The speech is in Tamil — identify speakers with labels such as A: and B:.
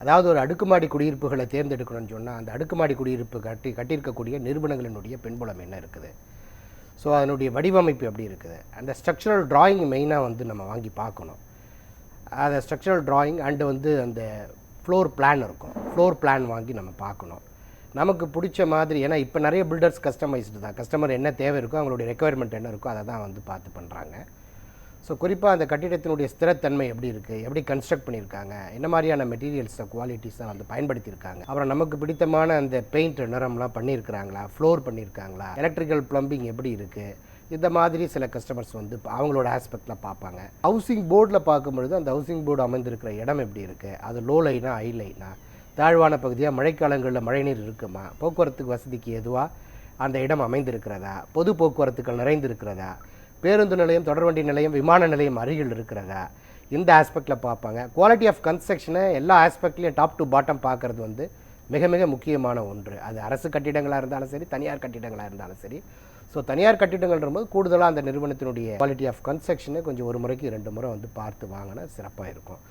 A: அதாவது ஒரு அடுக்குமாடி குடியிருப்புகளை தேர்ந்தெடுக்கணும்னு சொன்னால் அந்த அடுக்குமாடி குடியிருப்பு கட்டியிருக்கக்கூடிய நிறுவனங்களினுடைய பின்புலம் என்ன இருக்குது, ஸோ அதனுடைய வடிவமைப்பு எப்படி இருக்குது, அந்த ஸ்ட்ரக்சரல் டிராயிங் மெயினாக நம்ம வாங்கி பார்க்கணும். அந்த ஸ்ட்ரக்சரல் டிராயிங் அண்டு அந்த ஃப்ளோர் பிளான் இருக்கும், ஃப்ளோர் பிளான் வாங்கி நம்ம பார்க்கணும். நமக்கு பிடிச்ச மாதிரி, ஏன்னா இப்போ நிறைய பில்டர்ஸ் கஸ்டமைஸ்டு தான், கஸ்டமர் என்ன தேவை இருக்கோ அவங்களுடைய ரெக்குயர்மெண்ட் என்ன இருக்கோ அதை தான் பார்த்து பண்ணுறாங்க. ஸோ குறிப்பாக அந்த கட்டிடத்தினுடைய ஸ்திரத்தன்மை எப்படி இருக்குது, எப்படி கன்ஸ்ட்ரக்ட் பண்ணியிருக்காங்க, என்ன மாதிரியான மெட்டீரியல்ஸை குவாலிட்டிஸாக பயன்படுத்தியிருக்காங்க, அப்புறம் நமக்கு பிடித்தமான அந்த பெயிண்ட் நிறம்லாம் பண்ணியிருக்கிறாங்களா, ஃப்ளோர் பண்ணியிருக்காங்களா, எலக்ட்ரிக்கல் ப்ளம்பிங் எப்படி இருக்குது, இந்த மாதிரி சில கஸ்டமர்ஸ் அவங்களோட ஆஸ்பெக்டில் பார்ப்பாங்க. ஹவுசிங் போர்டில் பார்க்கும்பொழுது அந்த ஹவுசிங் போர்டு அமைந்திருக்கிற இடம் எப்படி இருக்குது, அது லோ லைனா ஹை லைனா, தாழ்வான பகுதியாக மழைக்காலங்களில் மழைநீர் இருக்குமா, போக்குவரத்துக்கு வசதிக்கு எதுவாக அந்த இடம் அமைந்திருக்கிறதா, பொது போக்குவரத்துக்கள் நிறைந்திருக்கிறதா, பேருந்து நிலையம், தொடர்வண்டி நிலையம், விமான நிலையம் அருகில் இருக்கிறதா, இந்த ஆஸ்பெக்டில் பார்ப்பாங்க. குவாலிட்டி ஆஃப் கன்ஸ்ட்ரக்ஷனை எல்லா ஆஸ்பெக்ட்லேயும் டாப் டு பாட்டம் பார்க்குறது மிக மிக முக்கியமான ஒன்று. அது அரசு கட்டிடங்களாக இருந்தாலும் சரி, தனியார் கட்டிடங்களாக இருந்தாலும் சரி. ஸோ தனியார் கட்டிடங்கள்ன்ற போது கூடுதலாக அந்த நிறுவனத்தினுடைய குவாலிட்டி ஆஃப் கன்ஸ்ட்ரக்ஷனை கொஞ்சம் ஒரு முறைக்கு 2 முறை பார்த்து வாங்கினா சிறப்பாக இருக்கும்.